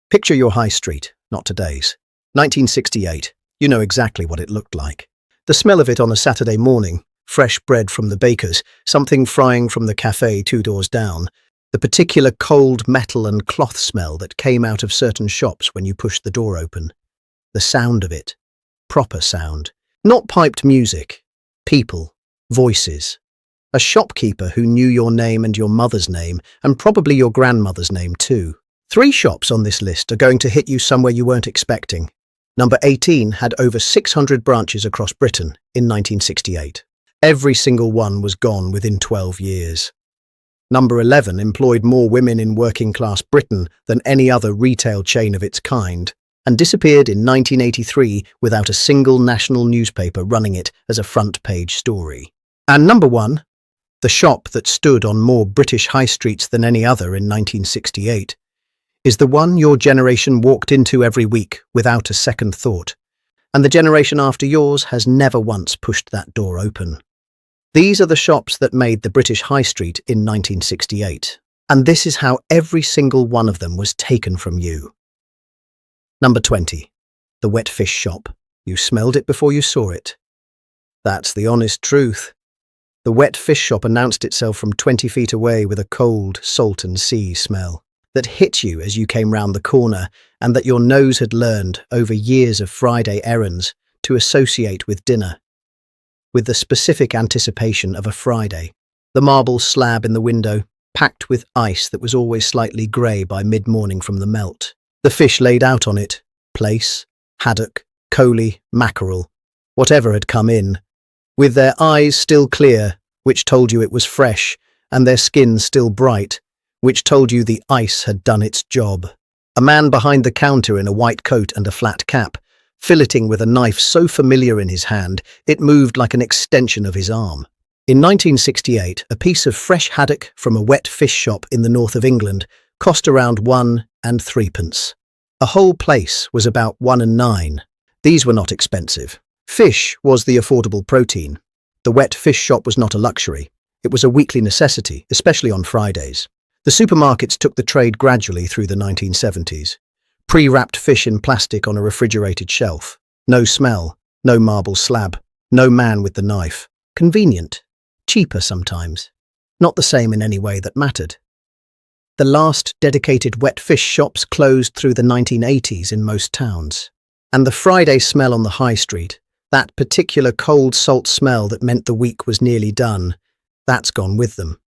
Picture your high street, not today's. 1968. You know exactly what it looked like. The smell of it on a Saturday morning, fresh bread from the baker's, something frying from the cafe 2 doors down, the particular cold metal and cloth smell that came out of certain shops when you pushed the door open. The sound of it. Proper sound. Not piped music. People. Voices. A shopkeeper who knew your name and your mother's name, and probably your grandmother's name too. 3 shops on this list are going to hit you somewhere you weren't expecting. Number 18 had over 600 branches across Britain in 1968. Every single one was gone within 12 years. Number 11 employed more women in working-class Britain than any other retail chain of its kind, and disappeared in 1983 without a single national newspaper running it as a front-page story. And number 1, the shop that stood on more British high streets than any other in 1968, is the one your generation walked into every week without a second thought, and the generation after yours has never once pushed that door open. These are the shops that made the British High Street in 1968, and this is how every single one of them was taken from you. Number 20. The wet fish shop. You smelled it before you saw it. That's the honest truth. The wet fish shop announced itself from 20 feet away with a cold, salt and sea smell that hit you as you came round the corner, and that your nose had learned, over years of Friday errands, to associate with dinner. With the specific anticipation of a Friday. The marble slab in the window, packed with ice that was always slightly grey by mid-morning from the melt. The fish laid out on it, plaice, haddock, coley, mackerel, whatever had come in, with their eyes still clear, which told you it was fresh, and their skin still bright, which told you the ice had done its job. A man behind the counter in a white coat and a flat cap, filleting with a knife so familiar in his hand, it moved like an extension of his arm. In 1968, a piece of fresh haddock from a wet fish shop in the north of England cost around 1 and 3p. A whole place was about 1 and 9. These were not expensive. Fish was the affordable protein. The wet fish shop was not a luxury. It was a weekly necessity, especially on Fridays. The supermarkets took the trade gradually through the 1970s. Pre-wrapped fish in plastic on a refrigerated shelf. No smell, no marble slab, no man with the knife. Convenient. Cheaper sometimes. Not the same in any way that mattered. The last dedicated wet fish shops closed through the 1980s in most towns. And the Friday smell on the high street, that particular cold salt smell that meant the week was nearly done, that's gone with them.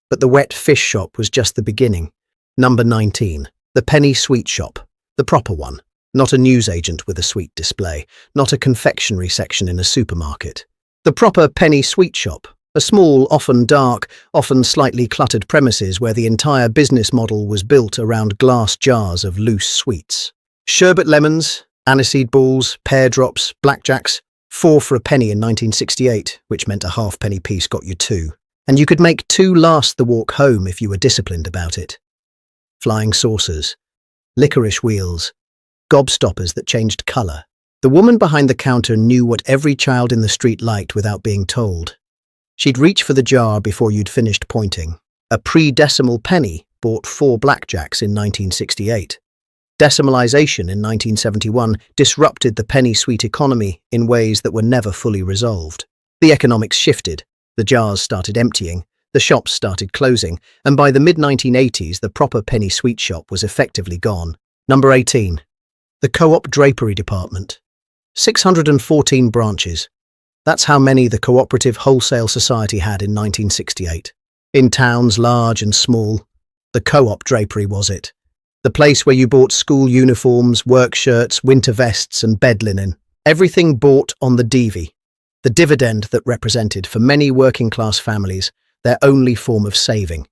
But the wet fish shop was just the beginning. Number 19. The penny sweet shop. The proper one. Not a newsagent with a sweet display. Not a confectionery section in a supermarket. The proper penny sweet shop. A small, often dark, often slightly cluttered premises where the entire business model was built around glass jars of loose sweets. Sherbet lemons, aniseed balls, pear drops, blackjacks. 4 for a penny in 1968, which meant a halfpenny piece got you 2. And you could make 2 last the walk home if you were disciplined about it. Flying saucers, licorice wheels, gobstoppers that changed colour. The woman behind the counter knew what every child in the street liked without being told. She'd reach for the jar before you'd finished pointing. A pre-decimal penny bought 4 blackjacks in 1968. Decimalisation in 1971 disrupted the penny sweet economy in ways that were never fully resolved. The economics shifted. The jars started emptying, the shops started closing, and by the mid-1980s the proper penny sweet shop was effectively gone. Number 18. The Co-op Drapery Department. 614 branches. That's how many the Cooperative Wholesale Society had in 1968. In towns large and small, the Co-op Drapery was it. The place where you bought school uniforms, work shirts, winter vests and bed linen. Everything bought on the DV. The dividend that represented, for many working-class families, their only form of saving.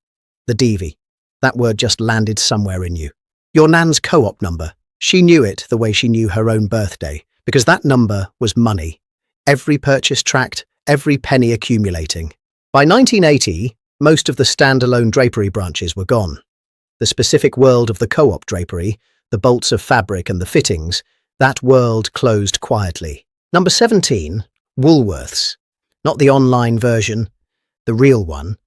The DV. That word just landed somewhere in you. Your nan's co-op number. She knew it the way she knew her own birthday, because that number was money. Every purchase tracked, every penny accumulating. By 1980, most of the standalone drapery branches were gone. The specific world of the co-op drapery, the bolts of fabric and the fittings, that world closed quietly. Number 17. Woolworths. Not the online version, the real one.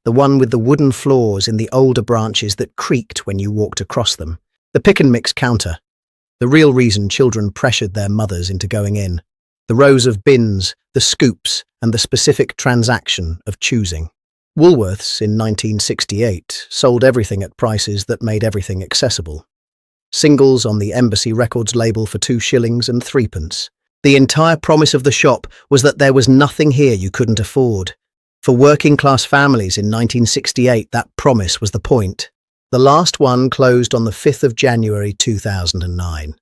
The one with the wooden floors in the older branches that creaked when you walked across them. The pick and mix counter. The real reason children pressured their mothers into going in. The rows of bins, the scoops, and the specific transaction of choosing. Woolworths in 1968 sold everything at prices that made everything accessible. Singles on the Embassy Records label for 2 shillings and 3p. The entire promise of the shop was that there was nothing here you couldn't afford. For working-class families in 1968, that promise was the point. The last one closed on the 5th of January 2009.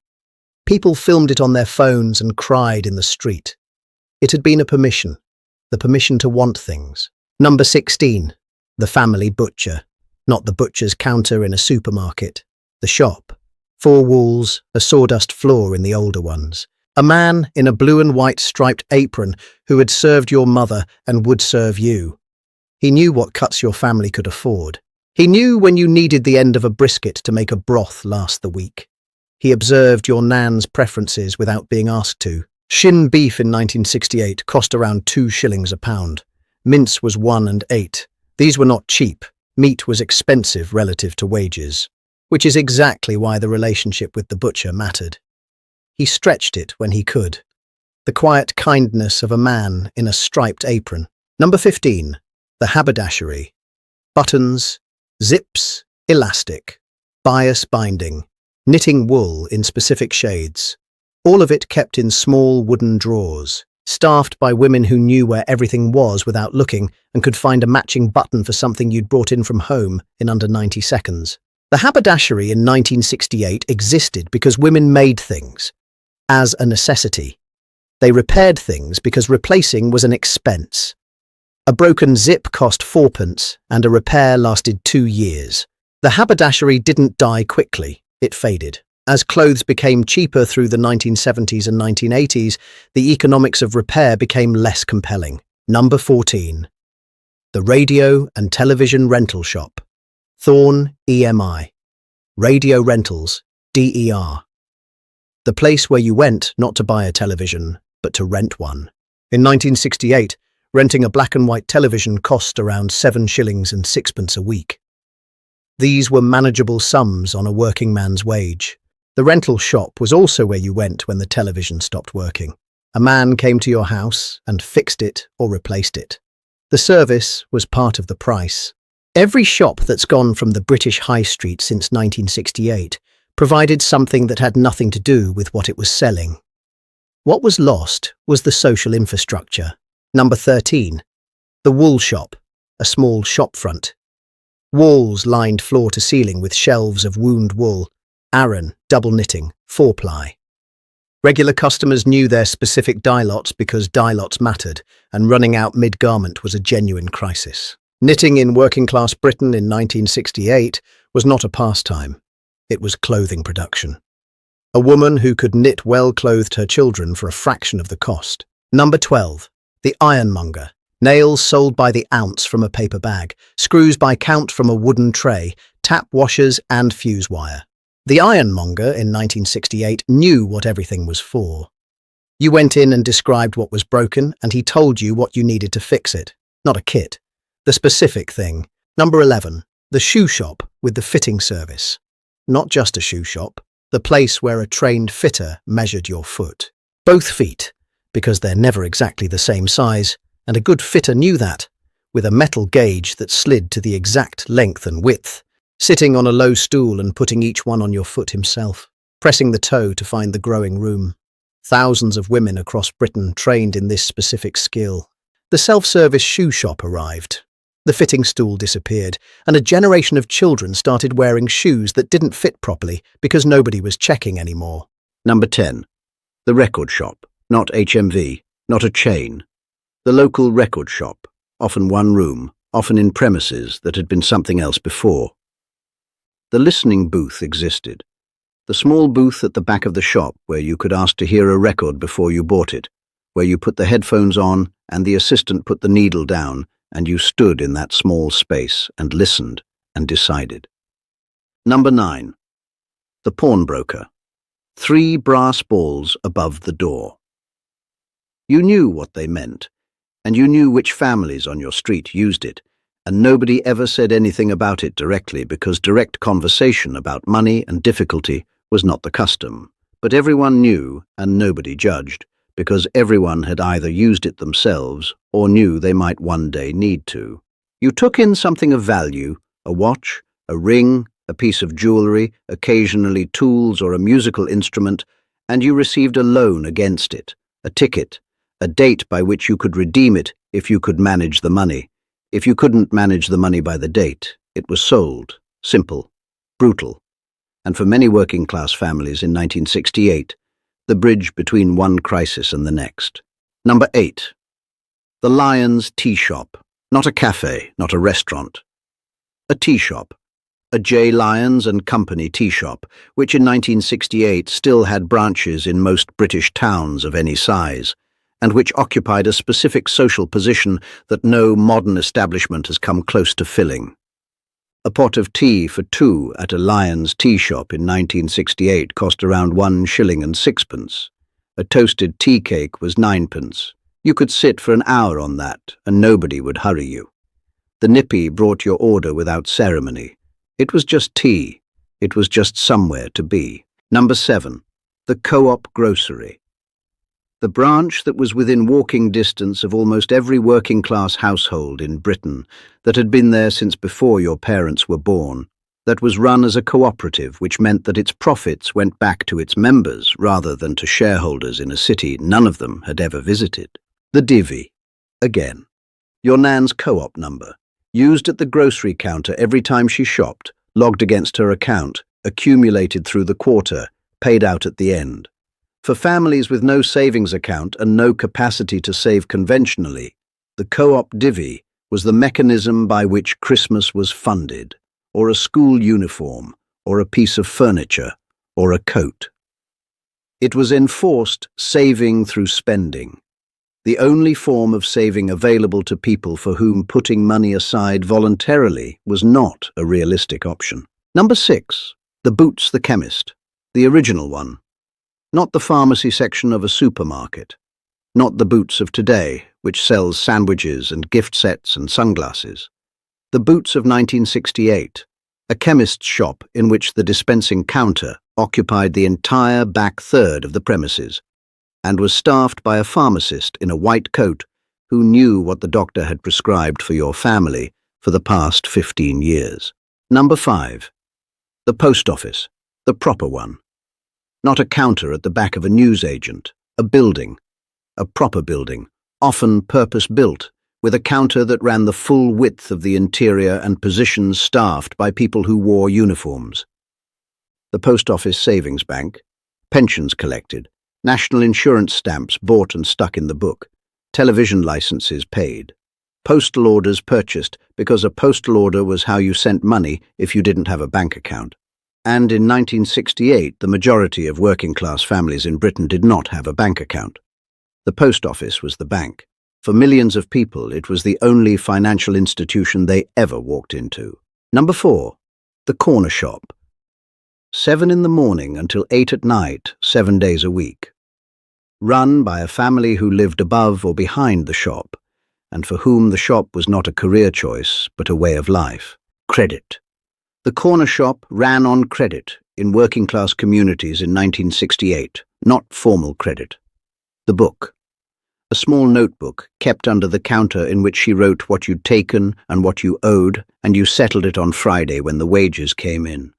People filmed it on their phones and cried in the street. It had been a permission, the permission to want things. Number 16. The family butcher. Not the butcher's counter in a supermarket. The shop. 4 walls, a sawdust floor in the older ones. A man in a blue and white striped apron who had served your mother and would serve you. He knew what cuts your family could afford. He knew when you needed the end of a brisket to make a broth last the week. He observed your nan's preferences without being asked to. Shin beef in 1968 cost around 2 shillings a pound. Mince was 1 and 8. These were not cheap. Meat was expensive relative to wages, which is exactly why the relationship with the butcher mattered. He stretched it when he could. The quiet kindness of a man in a striped apron. Number 15. The haberdashery. Buttons, zips, elastic, bias binding, knitting wool in specific shades. All of it kept in small wooden drawers, staffed by women who knew where everything was without looking and could find a matching button for something you'd brought in from home in under 90 seconds. The haberdashery in 1968 existed because women made things. As a necessity. They repaired things because replacing was an expense. A broken zip cost 4p and a repair lasted 2 years. The haberdashery didn't die quickly, it faded. As clothes became cheaper through the 1970s and 1980s, the economics of repair became less compelling. Number 14. The radio and television rental shop. Thorn, EMI. Radio rentals, DER. The place where you went not to buy a television, but to rent one. In 1968, renting a black and white television cost around 7 shillings and 6p a week. These were manageable sums on a working man's wage. The rental shop was also where you went when the television stopped working. A man came to your house and fixed it or replaced it. The service was part of the price. Every shop that's gone from the British High Street since 1968 provided something that had nothing to do with what it was selling. What was lost was the social infrastructure. Number 13. The wool shop, a small shop front. Walls lined floor to ceiling with shelves of wound wool, Aran, double knitting, 4-ply. Regular customers knew their specific dye lots because dye lots mattered, and running out mid-garment was a genuine crisis. Knitting in working-class Britain in 1968 was not a pastime. It was clothing production. A woman who could knit well clothed her children for a fraction of the cost. Number 12. The ironmonger. Nails sold by the ounce from a paper bag, screws by count from a wooden tray, tap washers and fuse wire. The ironmonger in 1968 knew what everything was for. You went in and described what was broken and he told you what you needed to fix it. Not a kit. The specific thing. Number 11. The shoe shop with the fitting service. Not just a shoe shop, the place where a trained fitter measured your foot. Both feet, because they're never exactly the same size, and a good fitter knew that, with a metal gauge that slid to the exact length and width, sitting on a low stool and putting each one on your foot himself, pressing the toe to find the growing room. Thousands of women across Britain trained in this specific skill. The self-service shoe shop arrived. The fitting stool disappeared, and a generation of children started wearing shoes that didn't fit properly because nobody was checking anymore. Number 10. The record shop. Not HMV, not a chain. The local record shop, often one room, often in premises that had been something else before. The listening booth existed. The small booth at the back of the shop where you could ask to hear a record before you bought it, where you put the headphones on and the assistant put the needle down and you stood in that small space and listened and decided. Number 9. The pawnbroker. 3 brass balls above the door. You knew what they meant, and you knew which families on your street used it, and nobody ever said anything about it directly because direct conversation about money and difficulty was not the custom. But everyone knew and nobody judged, because everyone had either used it themselves or knew they might one day need to. You took in something of value, a watch, a ring, a piece of jewelry, occasionally tools or a musical instrument, and you received a loan against it, a ticket, a date by which you could redeem it if you could manage the money. If you couldn't manage the money by the date, it was sold. Simple, brutal. And for many working-class families in 1968, the bridge between one crisis and the next. Number 8. The Lyons tea shop. Not a cafe, not a restaurant. A tea shop. A J. Lyons and Company tea shop, which in 1968 still had branches in most British towns of any size, and which occupied a specific social position that no modern establishment has come close to filling. A pot of tea for two at a Lyons tea shop in 1968 cost around 1 shilling and 6pence. A toasted tea cake was 9pence. You could sit for an hour on that, and nobody would hurry you. The nippy brought your order without ceremony. It was just tea. It was just somewhere to be. Number 7. The Co-op grocery. The branch that was within walking distance of almost every working-class household in Britain, that had been there since before your parents were born, that was run as a cooperative, which meant that its profits went back to its members rather than to shareholders in a city none of them had ever visited. The divvy. Again. Your nan's co-op number, used at the grocery counter every time she shopped, logged against her account, accumulated through the quarter, paid out at the end. For families with no savings account and no capacity to save conventionally, the co-op divvy was the mechanism by which Christmas was funded, or a school uniform, or a piece of furniture, or a coat. It was enforced saving through spending, the only form of saving available to people for whom putting money aside voluntarily was not a realistic option. Number 6. The Boots the Chemist. The original one. Not the pharmacy section of a supermarket. Not the Boots of today, which sells sandwiches and gift sets and sunglasses. The Boots of 1968, a chemist's shop in which the dispensing counter occupied the entire back third of the premises, and was staffed by a pharmacist in a white coat who knew what the doctor had prescribed for your family for the past 15 years. Number 5. The post office, the proper one. Not a counter at the back of a newsagent, a building, a proper building, often purpose-built, with a counter that ran the full width of the interior and positions staffed by people who wore uniforms. The post office savings bank, pensions collected, national insurance stamps bought and stuck in the book, television licenses paid, postal orders purchased because a postal order was how you sent money if you didn't have a bank account. And in 1968, the majority of working-class families in Britain did not have a bank account. The post office was the bank. For millions of people, it was the only financial institution they ever walked into. Number 4. The corner shop. 7 in the morning until 8 at night, 7 days a week. Run by a family who lived above or behind the shop, and for whom the shop was not a career choice, but a way of life. Credit. The corner shop ran on credit in working-class communities in 1968, not formal credit. The book. A small notebook kept under the counter in which she wrote what you'd taken and what you owed, and you settled it on Friday when the wages came in.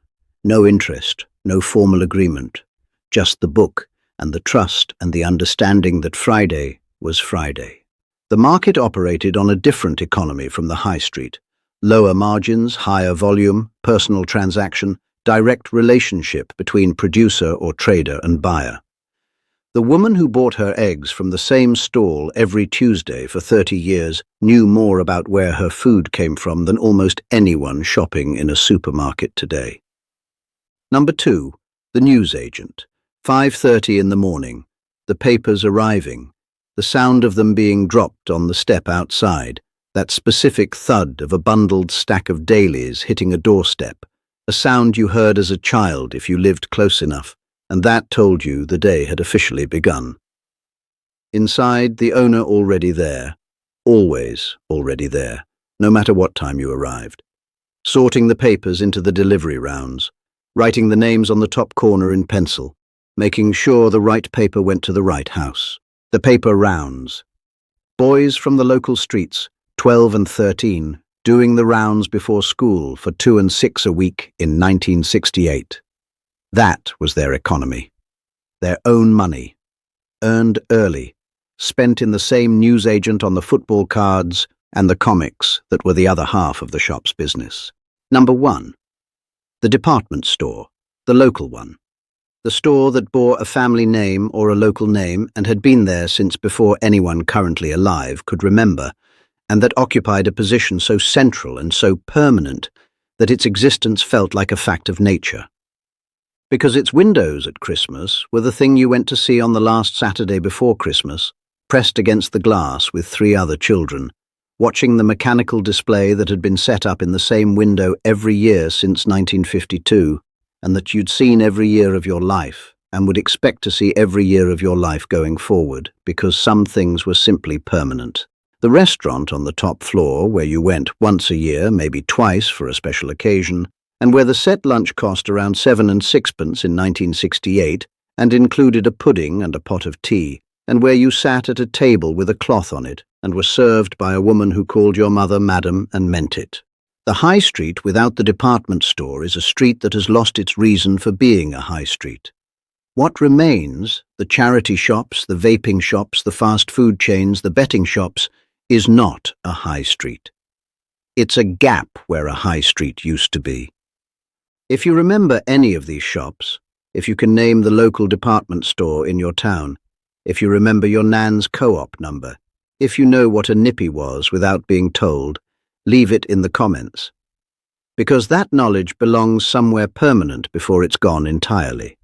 No interest, no formal agreement, just the book and the trust and the understanding that Friday was Friday. The market operated on a different economy from the high street. Lower margins, higher volume, personal transaction, direct relationship between producer or trader and buyer. The woman who bought her eggs from the same stall every Tuesday for 30 years knew more about where her food came from than almost anyone shopping in a supermarket today. Number 2. The newsagent. 5:30 in the morning. The papers arriving. The sound of them being dropped on the step outside. That specific thud of a bundled stack of dailies hitting a doorstep. A sound you heard as a child if you lived close enough, and that told you the day had officially begun. Inside, the owner already there. Always already there. no matter what time you arrived. Sorting the papers into the delivery rounds, writing the names on the top corner in pencil, making sure the right paper went to the right house. The paper rounds. Boys from the local streets, 12 and 13, doing the rounds before school for 2 and 6 a week in 1968. That was their economy. Their own money. Earned early. Spent in the same newsagent on the football cards and the comics that were the other half of the shop's business. Number 1. The department store, the local one. The store that bore a family name or a local name and had been there since before anyone currently alive could remember, and that occupied a position so central and so permanent that its existence felt like a fact of nature. Because its windows at Christmas were the thing you went to see on the last Saturday before Christmas, pressed against the glass with 3 other children, watching the mechanical display that had been set up in the same window every year since 1952, and that you'd seen every year of your life, and would expect to see every year of your life going forward, because some things were simply permanent. The restaurant on the top floor, where you went once a year, maybe twice for a special occasion, and where the set lunch cost around 7 and 6pence in 1968, and included a pudding and a pot of tea, and where you sat at a table with a cloth on it, and were served by a woman who called your mother madam and meant it. The high street without the department store is a street that has lost its reason for being a high street. What remains, the charity shops, the vaping shops, the fast food chains, the betting shops, is not a high street. It's a gap where a high street used to be. If you remember any of these shops, if you can name the local department store in your town, if you remember your nan's co-op number, if you know what a nippy was without being told, leave it in the comments. Because that knowledge belongs somewhere permanent before it's gone entirely.